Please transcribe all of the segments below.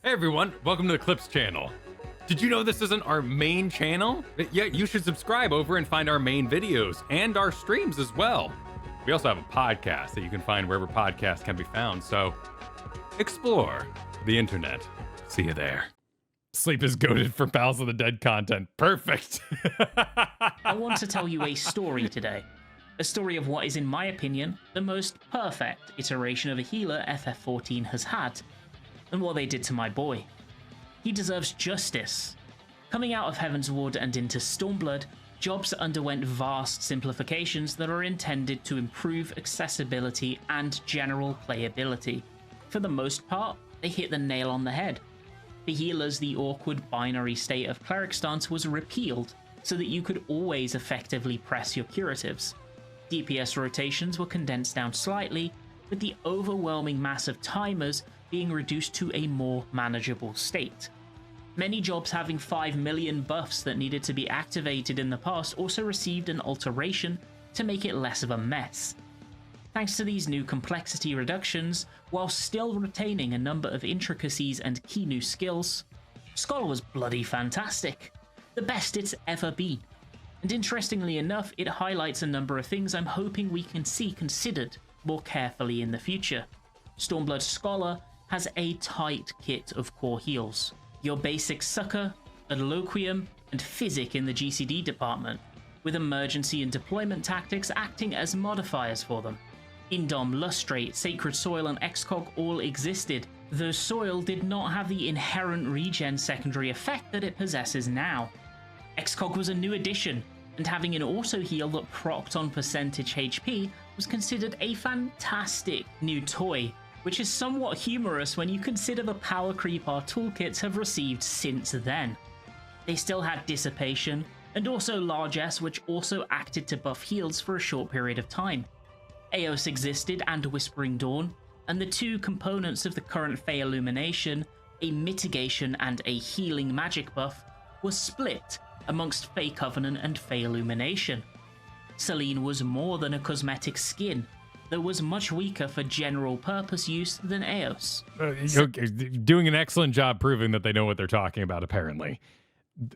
Hey everyone, welcome to the Clips channel. Did you know this isn't our main channel? Yeah, you should subscribe over and find our main videos and our streams as well. We also have a podcast that you can find wherever podcasts can be found, so explore the internet. See you there. Sleep is goated for Pals of the Dead content. Perfect. I want to tell you a story today. A story of what is, in my opinion, the most perfect iteration of a healer FF14 has had, and what they did to my boy. He deserves justice. Coming out of Heaven's Ward and into Stormblood, jobs underwent vast simplifications that are intended to improve accessibility and general playability. For the most part, they hit the nail on the head. For healers, the awkward binary state of cleric stance was repealed so that you could always effectively press your curatives. DPS rotations were condensed down slightly, with the overwhelming mass of timers being reduced to a more manageable state. Many jobs having 5 million buffs that needed to be activated in the past also received an alteration to make it less of a mess. Thanks to these new complexity reductions, while still retaining a number of intricacies and key new skills, Scholar was bloody fantastic. The best it's ever been. And interestingly enough, it highlights a number of things I'm hoping we can see considered more carefully in the future. Stormblood Scholar has a tight kit of core heals. Your basic Succor, Adloquium, and Physic in the GCD department, with emergency and deployment tactics acting as modifiers for them. Indom, Lustrate, Sacred Soil, and Excog all existed, though Soil did not have the inherent regen secondary effect that it possesses now. Excog was a new addition, and having an auto heal that procced on percentage HP was considered a fantastic new toy, which is somewhat humorous when you consider the power creep our toolkits have received since then. They still had Dissipation, and also Largesse, which also acted to buff heals for a short period of time. Eos existed and Whispering Dawn, and the two components of the current Fey Illumination, a mitigation and a healing magic buff, was split amongst Fey Covenant and Fey Illumination. Selene was more than a cosmetic skin, though was much weaker for general purpose use than Eos. Okay, doing an excellent job proving that they know what they're talking about, apparently.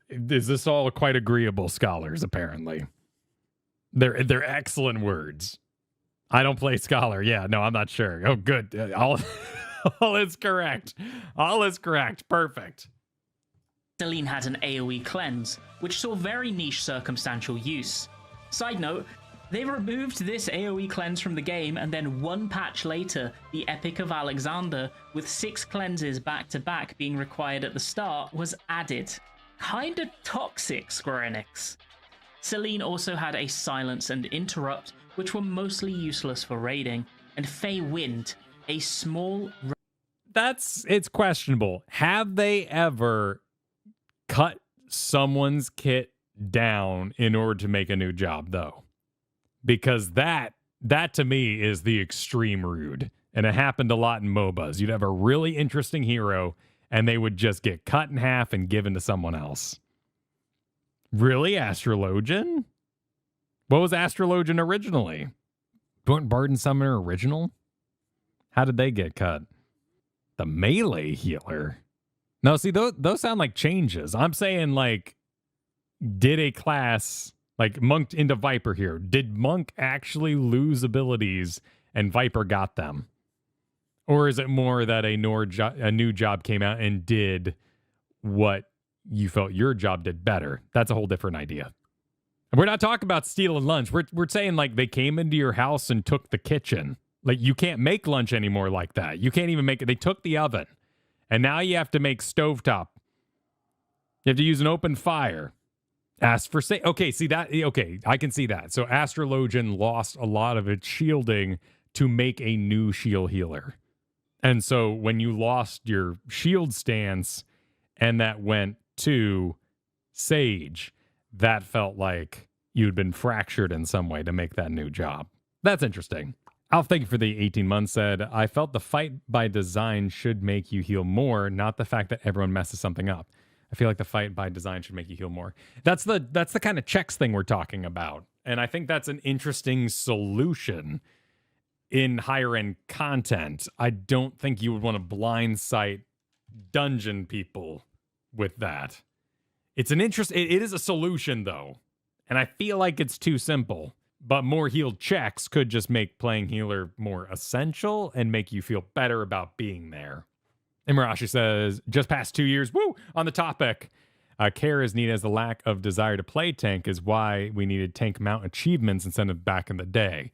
Is this all quite agreeable, scholars, apparently? They're excellent words. I don't play Scholar. Yeah, no, I'm not sure. Oh, good. All is correct. All is correct. Perfect. Selene had an AoE cleanse, which saw very niche circumstantial use. Side note, they removed this AoE cleanse from the game, and then one patch later, the Epic of Alexander, with 6 cleanses back to back being required at the start, was added. Kinda toxic, Square Enix. Selene also had a Silence and Interrupt, which were mostly useless for raiding, and Fey Wind, a small... It's questionable. Have they ever cut someone's kit down in order to make a new job, though? Because that to me is the extreme rude. And it happened a lot in MOBAs. You'd have a really interesting hero, and they would just get cut in half and given to someone else. Really? Astrologian? What was Astrologian originally? Weren't Bard and Summoner original? How did they get cut? The melee healer? No, see, those sound like changes. I'm saying, like, did a class... Like Monk into Viper here. Did Monk actually lose abilities and Viper got them? Or is it more that a new job came out and did what you felt your job did better? That's a whole different idea. And we're not talking about stealing lunch. We're saying like they came into your house and took the kitchen. Like you can't make lunch anymore like that. You can't even make it. They took the oven. And now you have to make stovetop. You have to use an open fire. Ask for say, okay, see that? Okay, I can see that. So Astrologian lost a lot of its shielding to make a new shield healer. And so when you lost your shield stance and that went to Sage, that felt like you'd been fractured in some way to make that new job. That's interesting. I'll thank you for the 18 months said, I felt the fight by design should make you heal more, not the fact that everyone messes something up. I feel like the fight by design should make you heal more. That's the kind of checks thing we're talking about. And I think that's an interesting solution in higher end content. I don't think you would want to blind sight dungeon people with that. It's an interest. It is a solution, though. And I feel like it's too simple. But more healed checks could just make playing healer more essential and make you feel better about being there. And Marashi says, just past 2 years, woo, on the topic. Care is needed as the lack of desire to play tank is why we needed tank mount achievements instead of back in the day.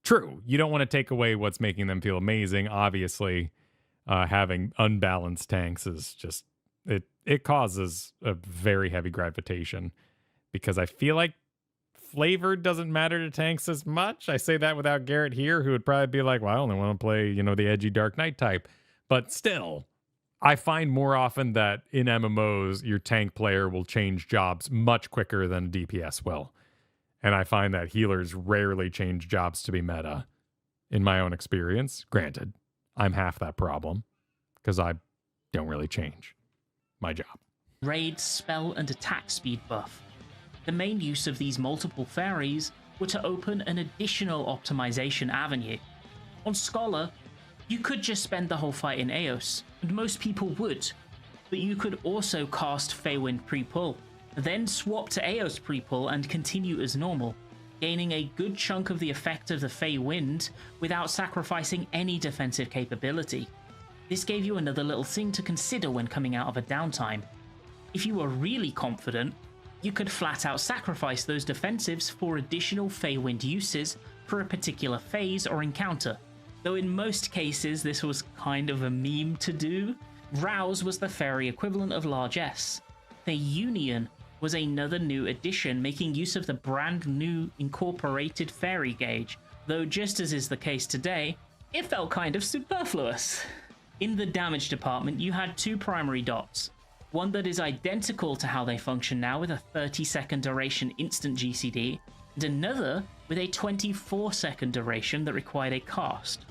True, you don't want to take away what's making them feel amazing. Obviously, having unbalanced tanks is just, it causes a very heavy gravitation because I feel like flavor doesn't matter to tanks as much. I say that without Garrett here, who would probably be like, well, I only want to play, the edgy Dark Knight type. But still, I find more often that in MMOs, your tank player will change jobs much quicker than DPS will. And I find that healers rarely change jobs to be meta in my own experience. Granted, I'm half that problem because I don't really change my job. Raid, spell, and attack speed buff. The main use of these multiple fairies were to open an additional optimization avenue. On Scholar, you could just spend the whole fight in Eos, and most people would, but you could also cast Feywind pre-pull, then swap to Eos pre-pull and continue as normal, gaining a good chunk of the effect of the Feywind without sacrificing any defensive capability. This gave you another little thing to consider when coming out of a downtime. If you were really confident, you could flat out sacrifice those defensives for additional Feywind uses for a particular phase or encounter. Though in most cases this was kind of a meme to do. Rouse was the fairy equivalent of largesse. The Union was another new addition making use of the brand new incorporated fairy gauge, though just as is the case today, it felt kind of superfluous. In the damage department you had two primary dots. One that is identical to how they function now with a 30-second duration instant GCD, and another with a 24-second duration that required a cast.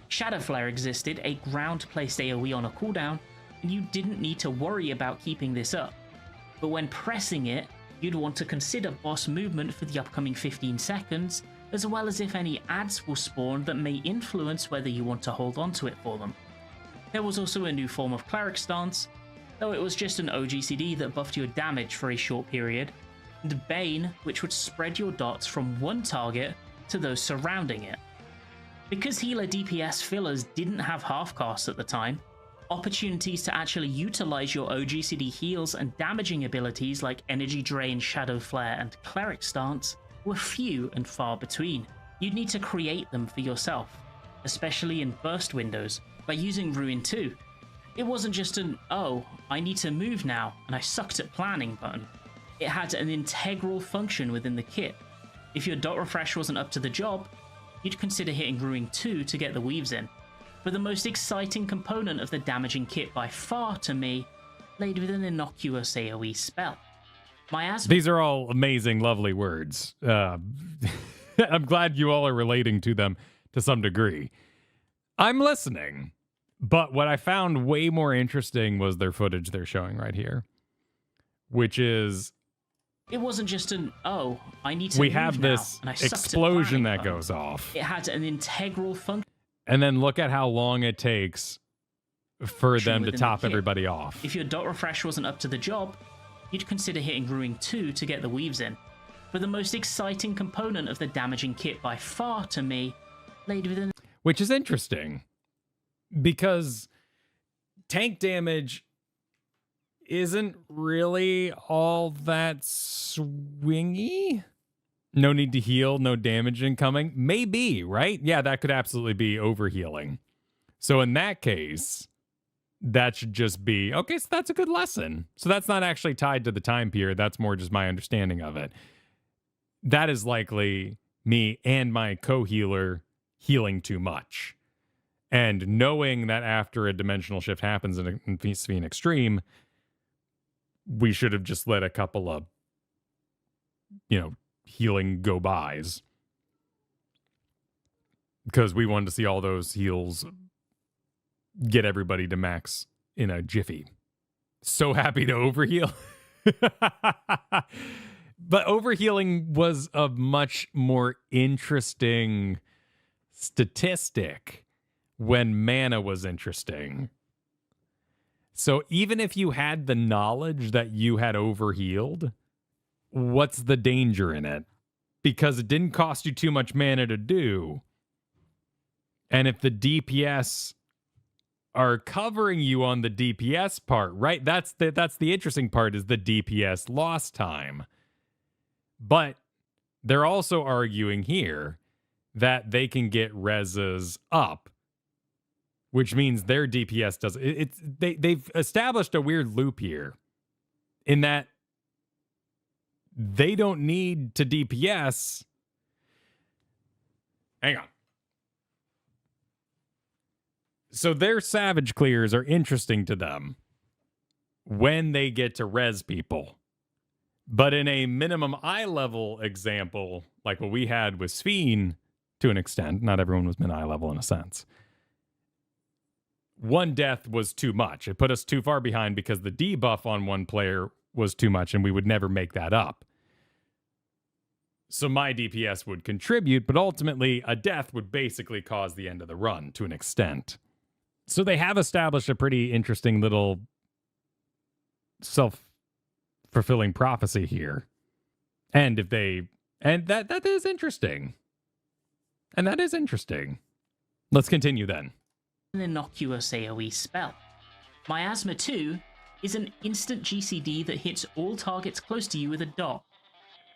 Shadow Flare existed, a ground-placed AoE on a cooldown, and you didn't need to worry about keeping this up. But when pressing it, you'd want to consider boss movement for the upcoming 15 seconds, as well as if any adds will spawn that may influence whether you want to hold on to it for them. There was also a new form of Cleric Stance, though it was just an OGCD that buffed your damage for a short period, and Bane, which would spread your dots from one target to those surrounding it. Because healer DPS fillers didn't have half-casts at the time, opportunities to actually utilize your OGCD heals and damaging abilities like Energy Drain, Shadow Flare, and Cleric Stance were few and far between. You'd need to create them for yourself, especially in burst windows, by using Ruin 2. It wasn't just an, oh, I need to move now, and I sucked at planning button. It had an integral function within the kit. If your dot refresh wasn't up to the job, you'd consider hitting Ruin 2 to get the weaves in. But the most exciting component of the damaging kit by far to me laid with an innocuous AoE spell. These are all amazing, lovely words. I'm glad you all are relating to them to some degree. I'm listening. But what I found way more interesting was their footage they're showing right here, which is... It wasn't just an, oh, I need to we move have now, this and I sucked at explosion planning that button. goes off. It had an integral function. And then look at how long it takes for them to top everybody off. If your dot refresh wasn't up to the job, you'd consider hitting Ruin 2 to get the weaves in. But the most exciting component of the damaging kit by far to me laid within... Which is interesting. Because tank damage isn't really all that swingy. No need to heal, no damage incoming. Maybe, right? Yeah, that could absolutely be overhealing. So in that case, that should just be, okay, so that's a good lesson. So that's not actually tied to the time period. That's more just my understanding of it. That is likely me and my co-healer healing too much. And knowing that after a dimensional shift happens in Fiend Extreme, we should have just let a couple of, healing go bys. Because we wanted to see all those heals get everybody to max in a jiffy. So happy to overheal. But overhealing was a much more interesting statistic when mana was interesting. So even if you had the knowledge that you had overhealed, what's the danger in it? Because it didn't cost you too much mana to do. And if the DPS are covering you on the DPS part, right? That's the interesting part, is the DPS lost time. But they're also arguing here that they can get reses up, which means their DPS does they've established a weird loop here in that they don't need to DPS. Hang on. So their savage clears are interesting to them when they get to res people. But in a minimum eye level example, like what we had with Sphene, to an extent, not everyone was min eye level in a sense, one death was too much. It put us too far behind because the debuff on one player was too much, and we would never make that up. So my DPS would contribute, but ultimately a death would basically cause the end of the run to an extent. So they have established a pretty interesting little self-fulfilling prophecy here. And if they... And that is interesting. And that is interesting. Let's continue then. An innocuous AoE spell. Miasma 2 is an instant GCD that hits all targets close to you with a dot.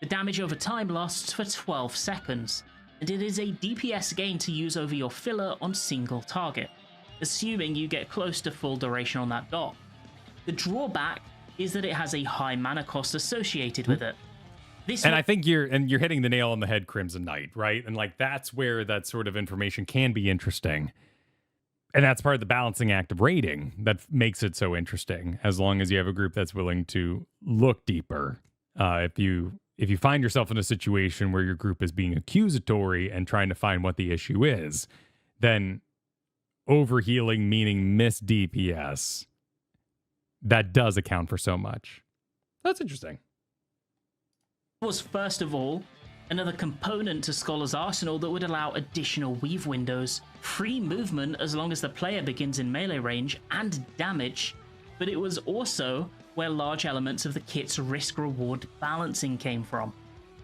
The damage over time lasts for 12 seconds, and it is a DPS gain to use over your filler on single target, assuming you get close to full duration on that dot. The drawback is that it has a high mana cost associated with it. I think you're hitting the nail on the head, Crimson Knight, right? And like that's where that sort of information can be interesting. And that's part of the balancing act of raiding that makes it so interesting, as long as you have a group that's willing to look deeper. If you find yourself in a situation where your group is being accusatory and trying to find what the issue is, then overhealing, meaning miss DPS, that does account for so much. That's interesting. Was first of all another component to Scholar's Arsenal that would allow additional weave windows, free movement as long as the player begins in melee range, and damage, but it was also where large elements of the kit's risk-reward balancing came from.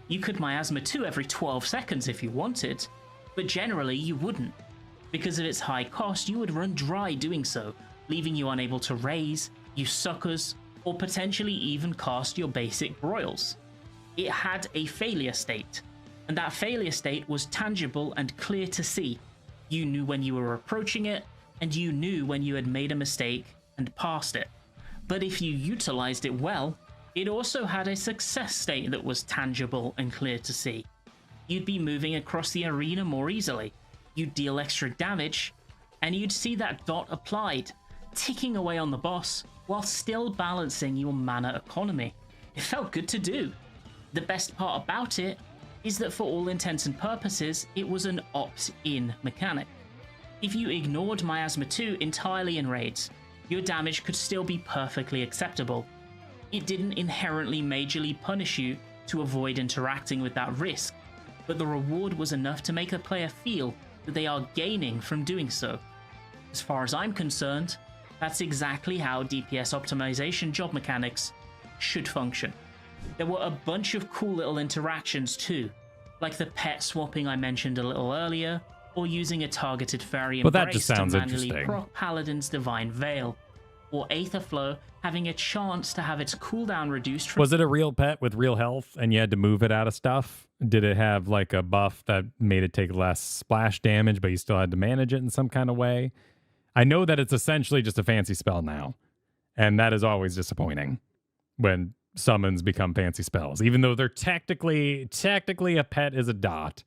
You could Miasma 2 every 12 seconds if you wanted, but generally you wouldn't. Because of its high cost, you would run dry doing so, leaving you unable to raise, use suckers, or potentially even cast your basic broils. It had a failure state, and that failure state was tangible and clear to see. You knew when you were approaching it, and you knew when you had made a mistake and passed it. But if you utilized it well, it also had a success state that was tangible and clear to see. You'd be moving across the arena more easily, you'd deal extra damage, and you'd see that dot applied, ticking away on the boss, while still balancing your mana economy. It felt good to do. The best part about it is that for all intents and purposes, it was an opt-in mechanic. If you ignored Miasma 2 entirely in raids, your damage could still be perfectly acceptable. It didn't inherently majorly punish you to avoid interacting with that risk, but the reward was enough to make the player feel that they are gaining from doing so. As far as I'm concerned, that's exactly how DPS optimization job mechanics should function. There were a bunch of cool little interactions too, like the pet swapping I mentioned a little earlier, or using a targeted fairy embrace to manually proc Paladin's Divine Veil, or Aetherflow having a chance to have its cooldown reduced from... Was it a real pet with real health and you had to move it out of stuff? Did it have like a buff that made it take less splash damage, but you still had to manage it in some kind of way? I know that it's essentially just a fancy spell now, and that is always disappointing when summons become fancy spells. Even though they're technically a pet is a dot,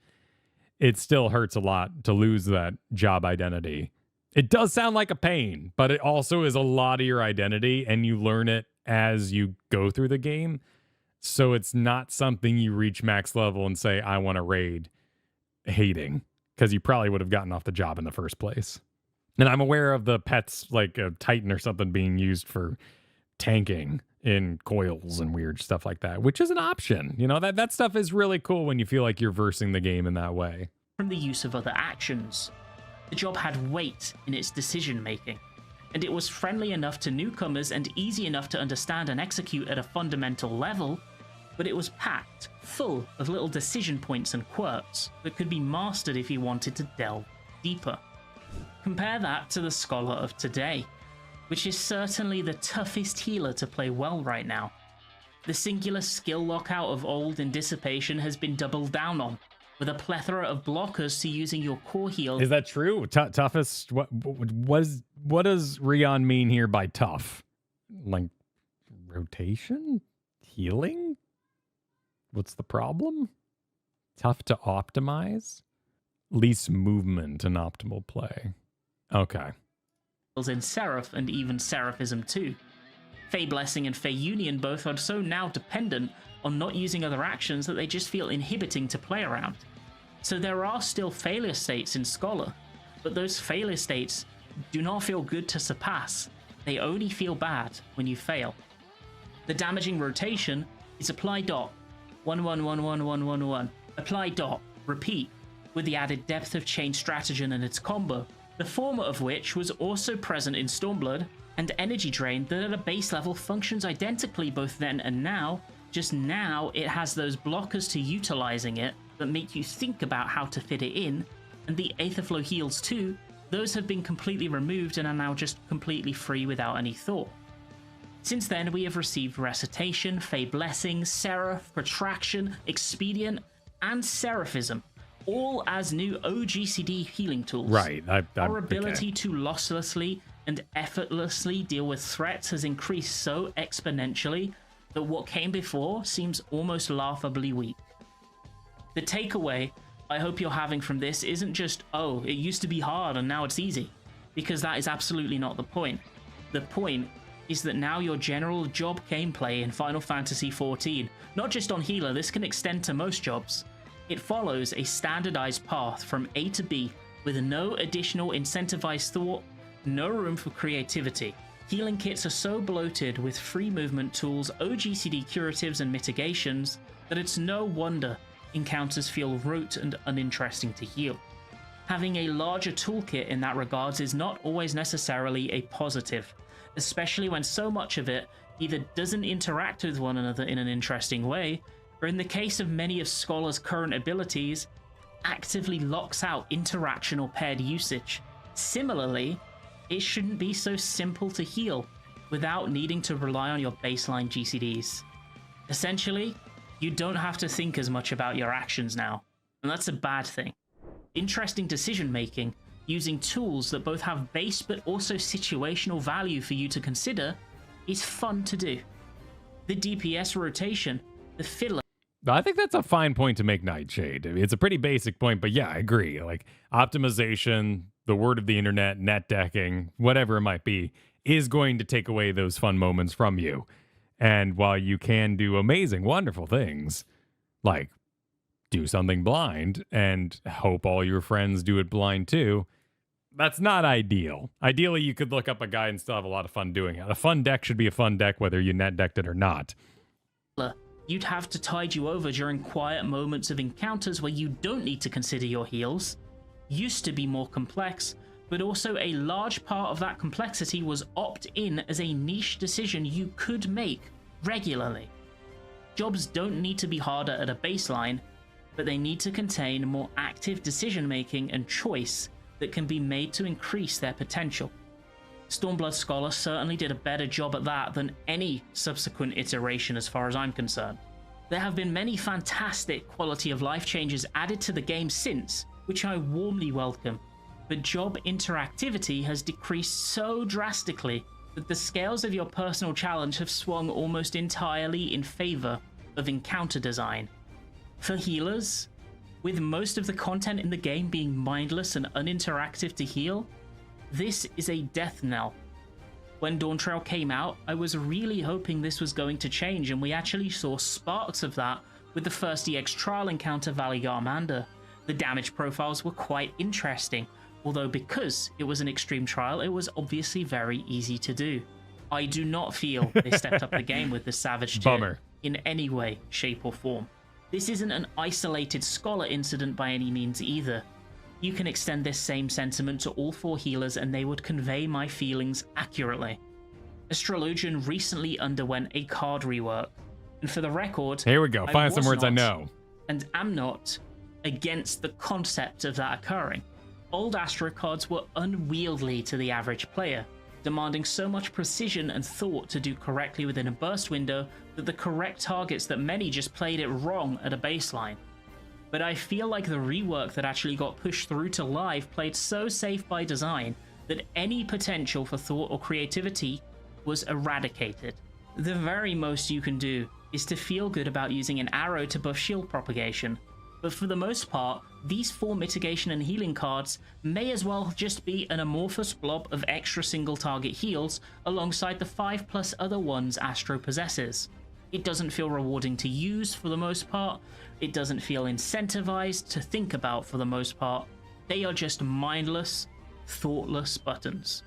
it still hurts a lot to lose that job identity. It does sound like a pain, but it also is a lot of your identity, and you learn it as you go through the game. So it's not something you reach max level and say, I want to raid hating, because you probably would have gotten off the job in the first place. And I'm aware of the pets like a Titan or something being used for tanking in coils and weird stuff like that, which is an option. You know, that stuff is really cool when you feel like you're versing the game in that way. From the use of other actions. The job had weight in its decision making. and it was friendly enough to newcomers and easy enough to understand and execute at a fundamental level, but it was packed full of little decision points and quirks that could be mastered if you wanted to delve deeper. Compare that to the Scholar of today, which is certainly the toughest healer to play well right now. The singular skill lockout of old and dissipation has been doubled down on, with a plethora of blockers to using your core heal. Is that true? Toughest? What does Rion mean here by tough? Like rotation? Healing? What's the problem? Tough to optimize? Least movement and optimal play. Okay. In Seraph and even Seraphism 2. Fey Blessing and Fey Union both are so now dependent on not using other actions that they just feel inhibiting to play around. So there are still failure states in Scholar, but those failure states do not feel good to surpass. They only feel bad when you fail. The damaging rotation is apply dot, 1 1 1 1 1 1 1, apply dot, repeat, with the added depth of Chain Stratagem and its combo, the former of which was also present in Stormblood, and Energy Drain that at a base level functions identically both then and now, just now it has those blockers to utilizing it that make you think about how to fit it in, and the Aetherflow heals too, those have been completely removed and are now just completely free without any thought. Since then we have received Recitation, Fey Blessing, Seraph, Protraction, Expedient, and Seraphism, all as new OGCD healing tools. Right. Our ability to losslessly and effortlessly deal with threats has increased so exponentially that what came before seems almost laughably weak. The takeaway I hope you're having from this isn't just, oh, it used to be hard and now it's easy, because that is absolutely not the point. The point is that now your general job gameplay in Final Fantasy XIV, not just on healer, this can extend to most jobs. It follows a standardized path from A to B with no additional incentivized thought, no room for creativity. Healing kits are so bloated with free movement tools, OGCD curatives and mitigations that it's no wonder encounters feel rote and uninteresting to heal. Having a larger toolkit in that regards is not always necessarily a positive, especially when so much of it either doesn't interact with one another in an interesting way, or in the case of many of Scholar's current abilities, actively locks out interaction or paired usage. Similarly, it shouldn't be so simple to heal without needing to rely on your baseline GCDs. Essentially, you don't have to think as much about your actions now, and that's a bad thing. Interesting decision making, using tools that both have base but also situational value for you to consider, is fun to do. The DPS rotation, the fiddler. I think that's a fine point to make, Nightshade. It's a pretty basic point, but yeah, I agree. Like optimization, the word of the internet, net decking, whatever it might be, is going to take away those fun moments from you. And while you can do amazing, wonderful things, like do something blind and hope all your friends do it blind too, that's not ideal. Ideally, you could look up a guide and still have a lot of fun doing it. A fun deck should be a fun deck whether you net decked it or not. You'd have to tide you over during quiet moments of encounters where you don't need to consider your heals. Used to be more complex, but also a large part of that complexity was opt-in as a niche decision you could make regularly. Jobs don't need to be harder at a baseline, but they need to contain more active decision-making and choice that can be made to increase their potential. Stormblood Scholar certainly did a better job at that than any subsequent iteration as far as I'm concerned. There have been many fantastic quality of life changes added to the game since, which I warmly welcome, but job interactivity has decreased so drastically that the scales of your personal challenge have swung almost entirely in favor of encounter design. For healers, with most of the content in the game being mindless and uninteractive to heal, this is a death knell. When Dawntrail came out, I was really hoping this was going to change, and we actually saw sparks of that with the first EX trial encounter, Valley Garmander. The damage profiles were quite interesting, although because it was an extreme trial, it was obviously very easy to do. I do not feel they stepped up the game with the Savage tier in any way, shape or form. This isn't an isolated Scholar incident by any means either. You can extend this same sentiment to all 4 healers and they would convey my feelings accurately. Astrologian recently underwent a card rework, and for the record, here we go. I Find some was words I not, know. and am not, against the concept of that occurring. Old Astro cards were unwieldy to the average player, demanding so much precision and thought to do correctly within a burst window that the correct targets that many just played it wrong at a baseline. But I feel like the rework that actually got pushed through to live played so safe by design that any potential for thought or creativity was eradicated. The very most you can do is to feel good about using an arrow to buff shield propagation, but for the most part, these 4 mitigation and healing cards may as well just be an amorphous blob of extra single target heals alongside the 5+ other ones Astro possesses. It doesn't feel rewarding to use for the most part, it doesn't feel incentivized to think about for the most part. They are just mindless, thoughtless buttons.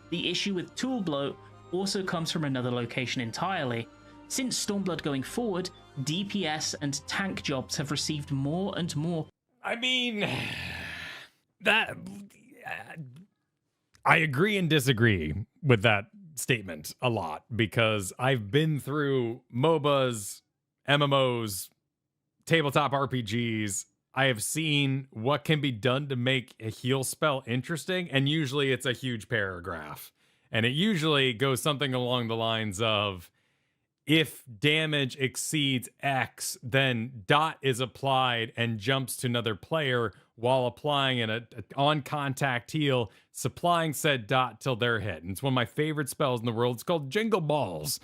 The issue with tool bloat also comes from another location entirely. Since Stormblood going forward, DPS and tank jobs have received more and more. I mean, that I agree and disagree with that statement a lot, because I've been through MOBAs, MMOs, tabletop RPGs. I have seen what can be done to make a heal spell interesting, and usually it's a huge paragraph. And it usually goes something along the lines of, if damage exceeds X, then dot is applied and jumps to another player while applying an on-contact heal, supplying said dot till they're hit. And it's one of my favorite spells in the world. It's called Jingle Balls.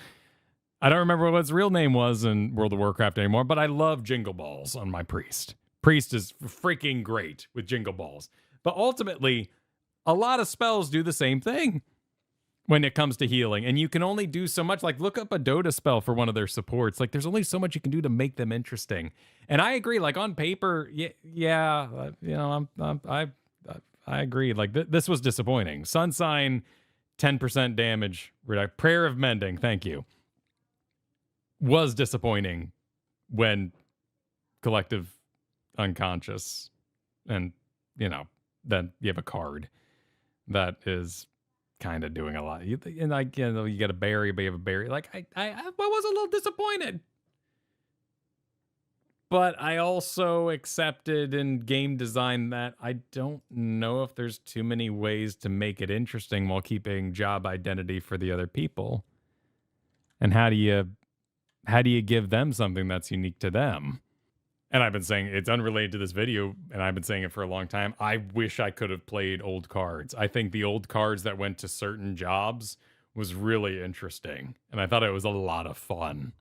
I don't remember what its real name was in World of Warcraft anymore, but I love Jingle Balls on my Priest. Priest is freaking great with Jingle Balls. But ultimately, a lot of spells do the same thing when it comes to healing, and you can only do so much. Like, look up a Dota spell for one of their supports. Like, there's only so much you can do to make them interesting. And I agree, like, on paper, I agree. Like, this was disappointing. Sunsign, 10% damage, Prayer of Mending, thank you, was disappointing when collective unconscious, and, then you have a card that is kind of doing a lot. You get a berry, but you have a berry. Like, I was a little disappointed. But I also accepted in game design that I don't know if there's too many ways to make it interesting while keeping job identity for the other people. And how do you give them something that's unique to them? And I've been saying, it's unrelated to this video, and I've been saying it for a long time, I wish I could have played old cards. I think the old cards that went to certain jobs was really interesting, and I thought it was a lot of fun.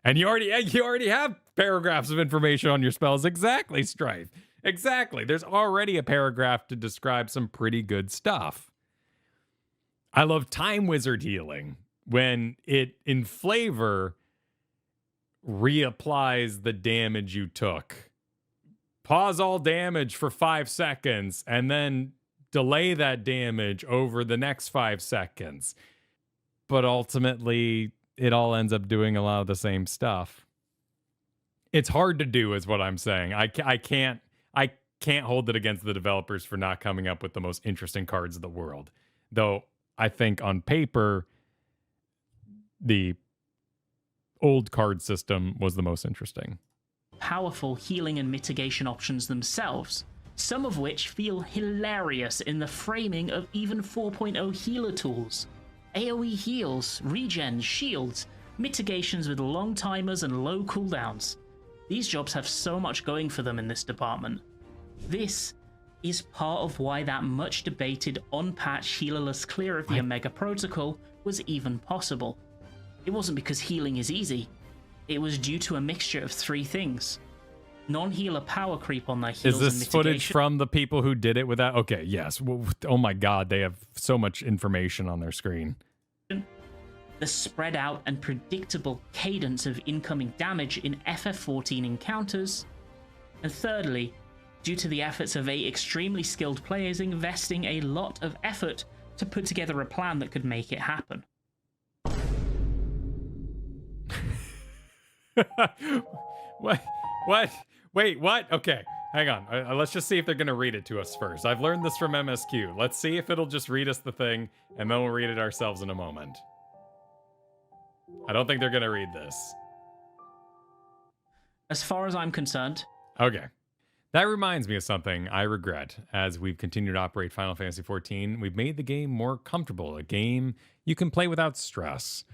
And you already have paragraphs of information on your spells. Exactly, Strife. Exactly. There's already a paragraph to describe some pretty good stuff. I love Time Wizard healing when it, in flavor, reapplies the damage you took. Pause all damage for 5 seconds and then delay that damage over the next 5 seconds. But ultimately, it all ends up doing a lot of the same stuff. It's hard to do, is what I'm saying. I can't hold it against the developers for not coming up with the most interesting cards in the world. Though I think on paper, the old card system was the most interesting. Powerful healing and mitigation options themselves, some of which feel hilarious in the framing of even 4.0 healer tools. AoE heals, regens, shields, mitigations with long timers and low cooldowns. These jobs have so much going for them in this department. This is part of why that much debated on-patch healerless clear of the Omega Protocol was even possible. It wasn't because healing is easy. It was due to a mixture of 3 things. Non-healer power creep on their heals and mitigation. Is this footage from the people who did it without? Okay, yes. Oh my god, they have so much information on their screen. The spread out and predictable cadence of incoming damage in FF14 encounters. And thirdly, due to the efforts of 8 extremely skilled players investing a lot of effort to put together a plan that could make it happen. What? Wait, what? Okay. Hang on. Let's just see if they're going to read it to us first. I've learned this from MSQ. Let's see if it'll just read us the thing, and then we'll read it ourselves in a moment. I don't think they're going to read this. As far as I'm concerned. Okay. That reminds me of something I regret. As we've continued to operate Final Fantasy XIV, we've made the game more comfortable, a game you can play without stress.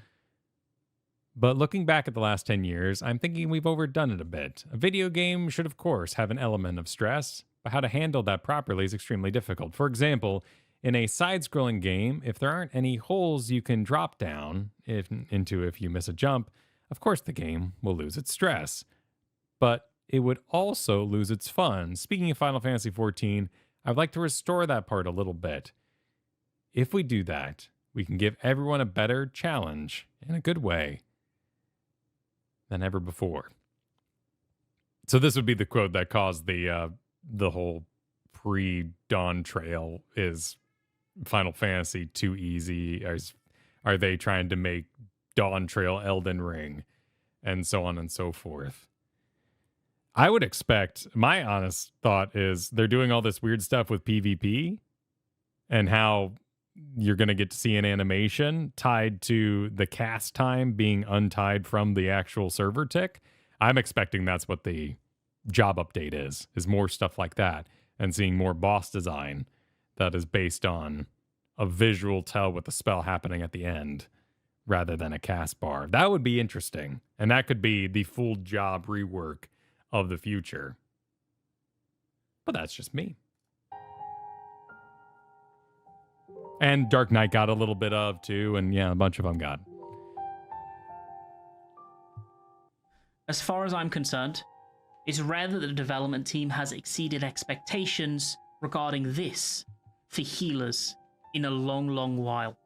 But looking back at the last 10 years, I'm thinking we've overdone it a bit. A video game should, of course, have an element of stress, but how to handle that properly is extremely difficult. For example, in a side-scrolling game, if there aren't any holes you can drop down into if you miss a jump, of course the game will lose its stress. But it would also lose its fun. Speaking of Final Fantasy XIV, I'd like to restore that part a little bit. If we do that, we can give everyone a better challenge, in a good way, than ever before. So this would be the quote that caused the whole pre-Dawn Trail is Final Fantasy too easy? Are they trying to make Dawn Trail Elden Ring? And so on and so forth. I would expect, my honest thought is they're doing all this weird stuff with PvP and how you're going to get to see an animation tied to the cast time being untied from the actual server tick. I'm expecting that's what the job update is more stuff like that, and seeing more boss design that is based on a visual tell with the spell happening at the end rather than a cast bar. That would be interesting, and that could be the full job rework of the future. But that's just me. And Dark Knight got a little bit of too, and yeah, a bunch of them got. As far as I'm concerned, it's rare that the development team has exceeded expectations regarding this for healers in a long, long while.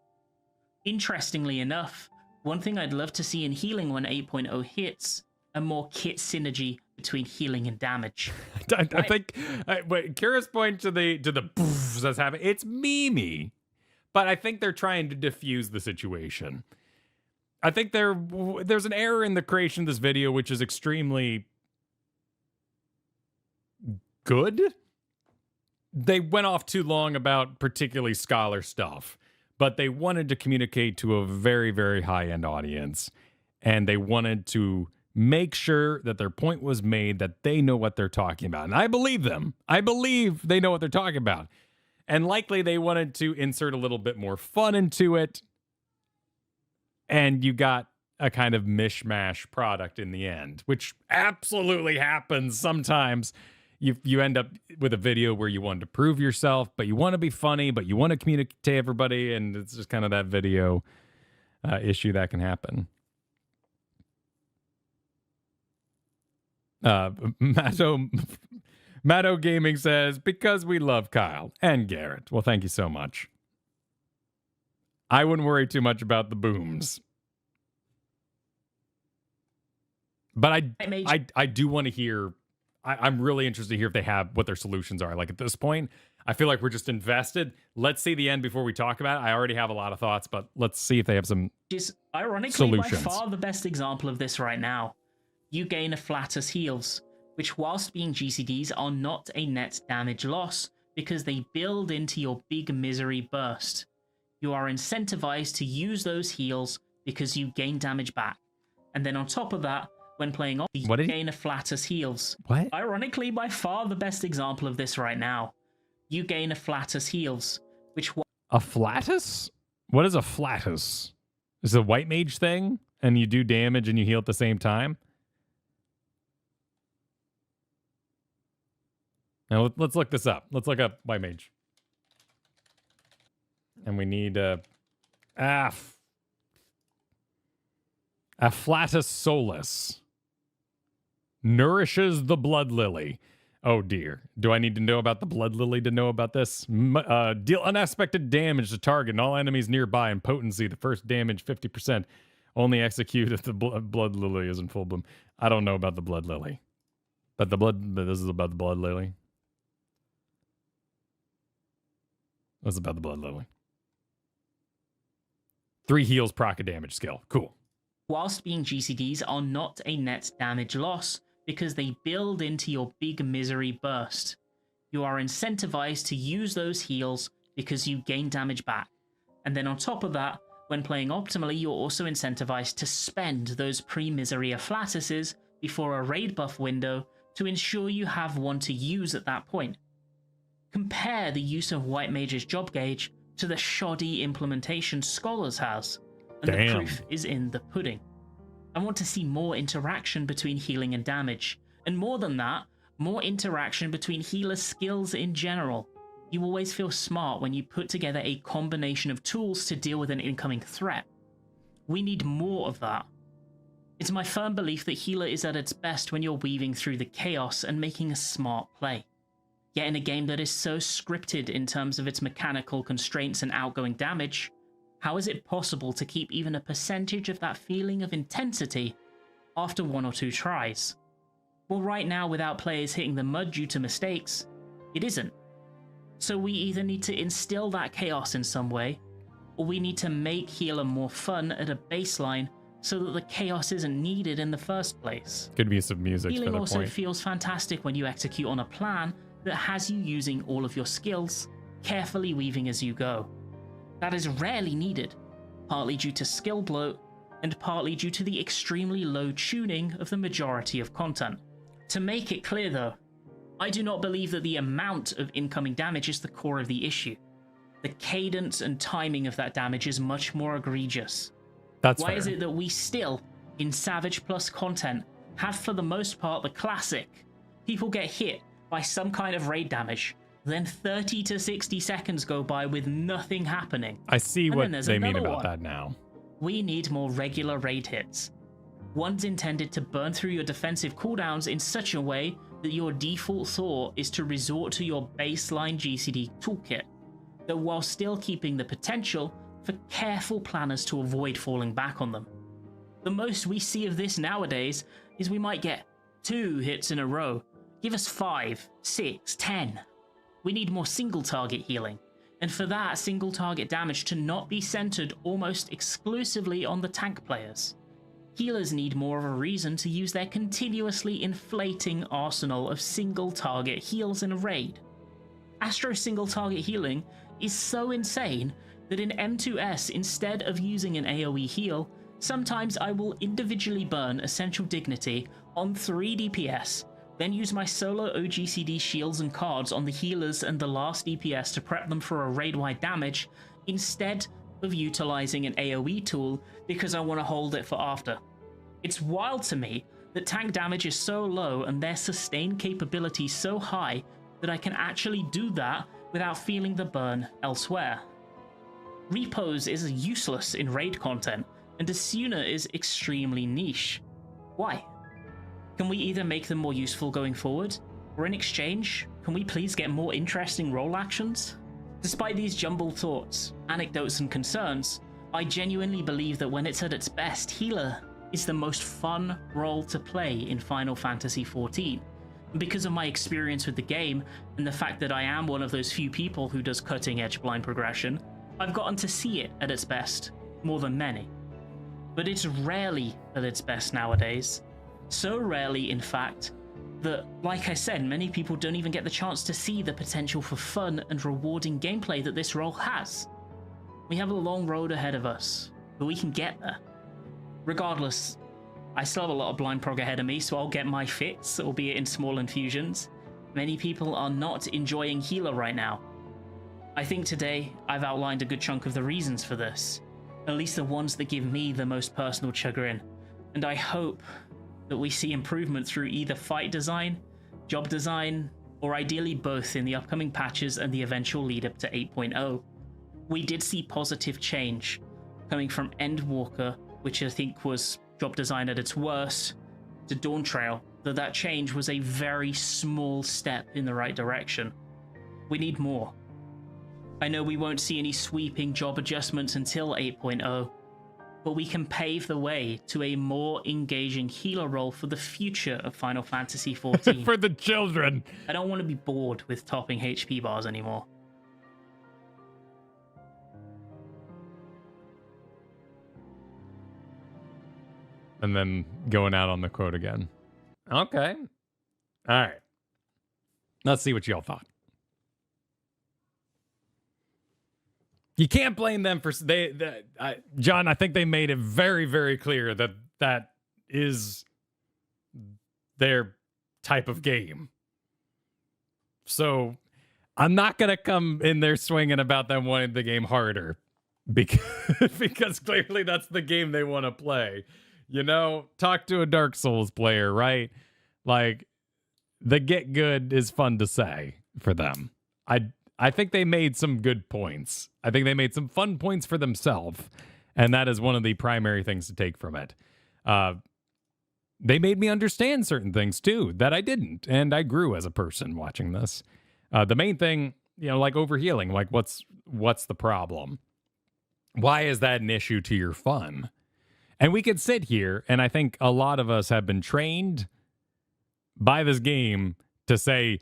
Interestingly enough, one thing I'd love to see in healing when 8.0 hits, a more kit synergy between healing and damage. I think, wait, Kira's point to the boofs that's happening, it's Mimi. But I think they're trying to diffuse the situation. I think there's an error in the creation of this video, which is extremely good. They went off too long about particularly scholar stuff, but they wanted to communicate to a very, very high-end audience, and they wanted to make sure that their point was made, that they know what they're talking about. And I believe them. I believe they know what they're talking about. And likely they wanted to insert a little bit more fun into it. And you got a kind of mishmash product in the end, which absolutely happens sometimes. You end up with a video where you want to prove yourself, but you want to be funny, but you want to communicate to everybody. And it's just kind of that video issue that can happen. Matto Gaming says, because we love Kyle and Garrett. Well, thank you so much. I wouldn't worry too much about the booms. But I do want to hear, I'm really interested to hear if they have what their solutions are. Like at this point, I feel like we're just invested. Let's see the end before we talk about it. I already have a lot of thoughts, but let's see if they have some Is ironically solutions. By far the best example of this right now. You gain a Flatter's heals, which whilst being GCDs are not a net damage loss because they build into your big misery burst. You are incentivized to use those heals because you gain damage back. And then on top of that, when playing off, you gain a Flatter's heals. What? Ironically, by far the best example of this right now. You gain a Flatter's heals, which... A Flatus? What is a Flatus? Is it a white mage thing? And you do damage and you heal at the same time? Now, let's look this up. Let's look up white mage. And we need Afflatus solus. Nourishes the blood lily. Oh dear. Do I need to know about the blood lily to know about this? Deal unexpected damage to target and all enemies nearby in potency. The first damage 50%. Only execute if the blood lily is in full bloom. I don't know about the blood lily. But this is about the blood lily. This is about the blood lily. 3 heals proc a damage skill. Cool. Whilst being GCDs are not a net damage loss because they build into your big misery burst. You are incentivized to use those heals because you gain damage back. And then on top of that, when playing optimally, you're also incentivized to spend those pre-misery afflatuses before a raid buff window to ensure you have one to use at that point. Compare the use of White Mage's job gauge to the shoddy implementation Scholars has, and the proof is in the pudding. I want to see more interaction between healing and damage, and more than that, more interaction between healers' skills in general. You always feel smart when you put together a combination of tools to deal with an incoming threat. We need more of that. It's my firm belief that healer is at its best when you're weaving through the chaos and making a smart play. Yet in a game that is so scripted in terms of its mechanical constraints and outgoing damage, how is it possible to keep even a percentage of that feeling of intensity after 1 or 2 tries? Well, right now, without players hitting the mud due to mistakes, it isn't. So we either need to instill that chaos in some way, or we need to make healer more fun at a baseline so that the chaos isn't needed in the first place. Good use of music. Healing also feels fantastic when you execute on a plan that has you using all of your skills, carefully weaving as you go. That is rarely needed, partly due to skill bloat, and partly due to the extremely low tuning of the majority of content. To make it clear though, I do not believe that the amount of incoming damage is the core of the issue. The cadence and timing of that damage is much more egregious. That's Why fair. is it that we still, in Savage Plus content, have for the most part the classic, people get hit by some kind of raid damage, then 30 to 60 seconds go by with nothing happening. I see And what then they mean another about one. that now. We need more regular raid hits. Ones intended to burn through your defensive cooldowns in such a way that your default thought is to resort to your baseline GCD toolkit, though while still keeping the potential for careful planners to avoid falling back on them. The most we see of this nowadays is we might get 2 hits in a row. Give us 5, 6, 10. We need more single target healing, and for that single target damage to not be centered almost exclusively on the tank players. Healers need more of a reason to use their continuously inflating arsenal of single target heals in a raid. Astro single target healing is so insane that in M2S, instead of using an AoE heal, sometimes I will individually burn Essential Dignity on 3 DPS, then use my solo OGCD shields and cards on the healers and the last DPS to prep them for a raid-wide damage, instead of utilizing an AoE tool because I want to hold it for after. It's wild to me that tank damage is so low and their sustain capability so high that I can actually do that without feeling the burn elsewhere. Repos is useless in raid content, and Asuna is extremely niche. Why? Can we either make them more useful going forward, or in exchange, can we please get more interesting role actions? Despite these jumbled thoughts, anecdotes and concerns, I genuinely believe that when it's at its best, healer is the most fun role to play in Final Fantasy XIV. And because of my experience with the game, and the fact that I am one of those few people who does cutting edge blind progression, I've gotten to see it at its best, more than many. But it's rarely at its best nowadays. So rarely, in fact, that, like I said, many people don't even get the chance to see the potential for fun and rewarding gameplay that this role has. We have a long road ahead of us, but we can get there. Regardless, I still have a lot of blind prog ahead of me, so I'll get my fix, albeit in small infusions. Many people are not enjoying healer right now. I think today I've outlined a good chunk of the reasons for this, at least the ones that give me the most personal chagrin, and I hope that we see improvement through either fight design, job design, or ideally both in the upcoming patches and the eventual lead up to 8.0. We did see positive change coming from Endwalker, which I think was job design at its worst, to Dawn Trail, though that change was a very small step in the right direction. We need more. I know we won't see any sweeping job adjustments until 8.0, but we can pave the way to a more engaging healer role for the future of Final Fantasy XIV. For the children. I don't want to be bored with topping HP bars anymore. And then going out on the quote again. Okay. All right. Let's see what y'all thought. You can't blame them for John. I think they made it very, very clear that that is their type of game. So I'm not gonna come in there swinging about them wanting the game harder, because clearly that's the game they want to play. You know, talk to a Dark Souls player, right? Like, the get good is fun to say for them. I think they made some good points. I think they made some fun points for themselves, and that is one of the primary things to take from it. They made me understand certain things too that I didn't, and I grew as a person watching this. The main thing, you know, like overhealing, like what's the problem? Why is that an issue to your fun? And we could sit here, and I think a lot of us have been trained by this game to say,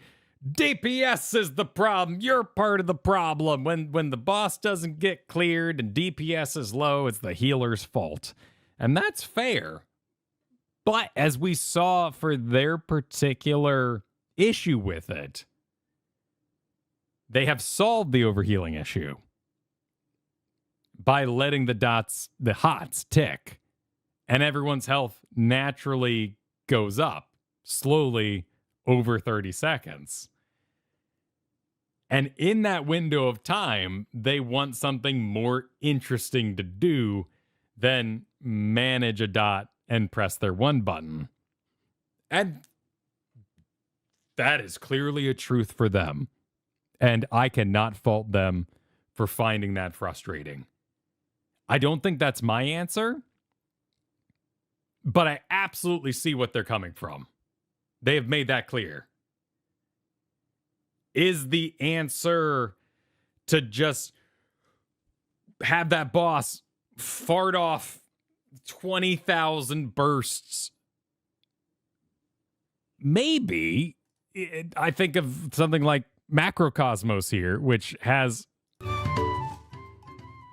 DPS is the problem. You're part of the problem. When the boss doesn't get cleared and DPS is low, it's the healer's fault. And that's fair. But as we saw for their particular issue with it, they have solved the overhealing issue by letting the hots tick, and everyone's health naturally goes up slowly over 30 seconds. And in that window of time, they want something more interesting to do than manage a dot and press their one button. And that is clearly a truth for them. And I cannot fault them for finding that frustrating. I don't think that's my answer, but I absolutely see what they're coming from. They have made that clear. Is the answer to just have that boss fart off 20,000 bursts? Maybe. I think of something like Macrocosmos here, which has,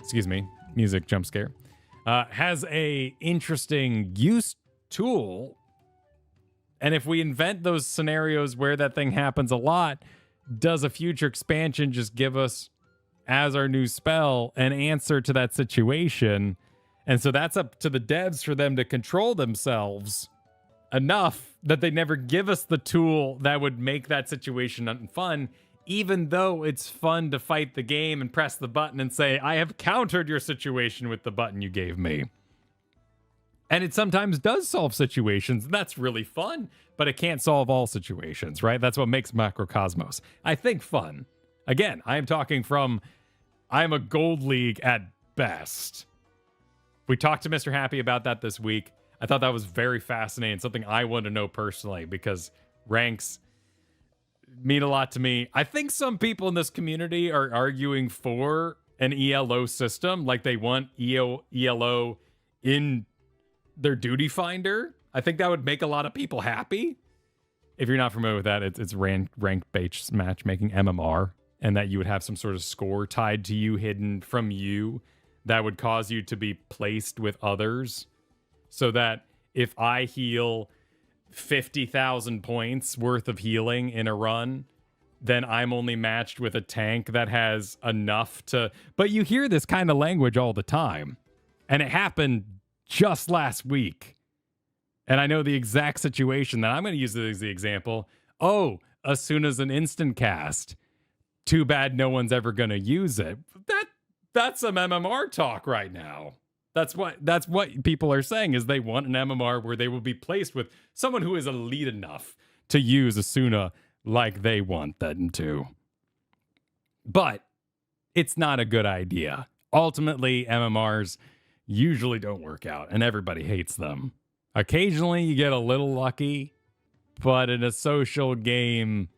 excuse me, music jump scare, has a interesting use tool. And if we invent those scenarios where that thing happens a lot, does a future expansion just give us, as our new spell, an answer to that situation? And so that's up to the devs for them to control themselves enough that they never give us the tool that would make that situation fun, even though it's fun to fight the game and press the button and say, I have countered your situation with the button you gave me. And it sometimes does solve situations. That's really fun, but it can't solve all situations, right? That's what makes Macrocosmos, I think, fun. Again, I'm a Gold League at best. We talked to Mr. Happy about that this week. I thought that was very fascinating, something I want to know personally, because ranks mean a lot to me. I think some people in this community are arguing for an ELO system, like they want ELO in their duty finder. I think that would make a lot of people happy. If you're not familiar with that, it's rank-based matchmaking, MMR, and that you would have some sort of score tied to you, hidden from you, that would cause you to be placed with others, so that if I heal 50,000 points worth of healing in a run, then I'm only matched with a tank that has enough to... But you hear this kind of language all the time, and it happened just last week. And I know the exact situation that I'm going to use as the example. Oh, as soon as an instant cast. Too bad no one's ever going to use it. That's some MMR talk right now. That's what people are saying, is they want an MMR where they will be placed with someone who is elite enough to use Asuna like they want them to. But it's not a good idea. Ultimately, MMRs usually don't work out, and everybody hates them. Occasionally, you get a little lucky, but in a social game,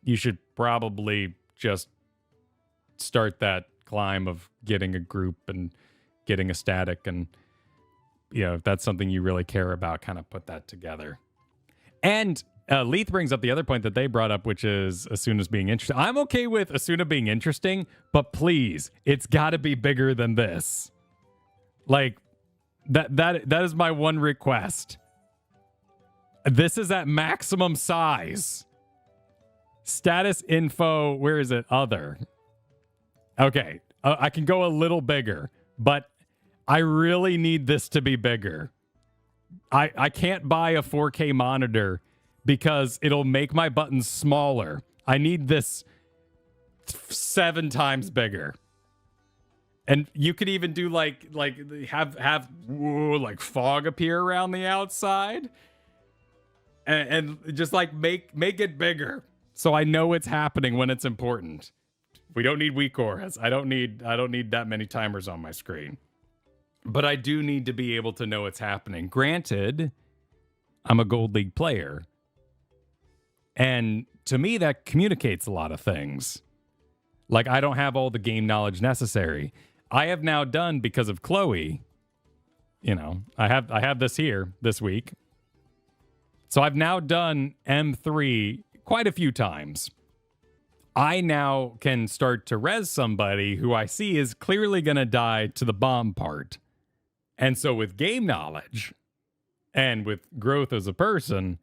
you should probably just start that climb of getting a group and getting a static, and, you know, if that's something you really care about, kind of put that together. And Leith brings up the other point that they brought up, which is Asuna's being interesting. I'm okay with Asuna being interesting, but please, it's got to be bigger than this. Like, that is my one request. This is at maximum size. Status info, where is it? Other. Okay, I can go a little bigger, but I really need this to be bigger. I can't buy a 4K monitor because it'll make my buttons smaller. I need this 7 times bigger. And you could even do like have like fog appear around the outside, and just like make it bigger so I know it's happening when it's important. We don't need weak auras. I don't need that many timers on my screen. But I do need to be able to know it's happening. Granted, I'm a Gold League player. And to me, that communicates a lot of things. Like, I don't have all the game knowledge necessary. I have now done, because of Chloe, you know, I have this here this week. So I've now done M3 quite a few times. I now can start to res somebody who I see is clearly going to die to the bomb part. And so with game knowledge and with growth as a person,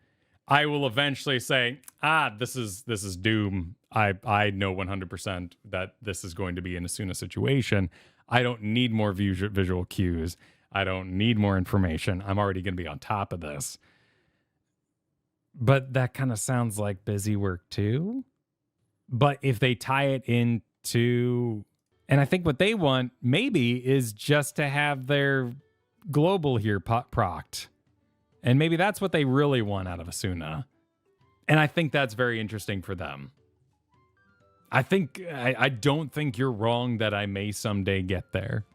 I will eventually say, this is doom. I know 100% that this is going to be an Asuna situation. I don't need more visual cues. I don't need more information. I'm already going to be on top of this. But that kind of sounds like busy work too. But if they tie it into, and I think what they want maybe is just to have their global here procced. And maybe that's what they really want out of Asuna. And I think that's very interesting for them. I don't think you're wrong that I may someday get there.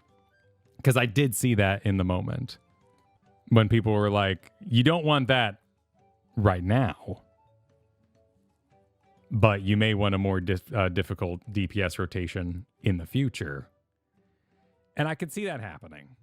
Because I did see that in the moment. When people were like, you don't want that right now. But you may want a more difficult DPS rotation in the future. And I could see that happening.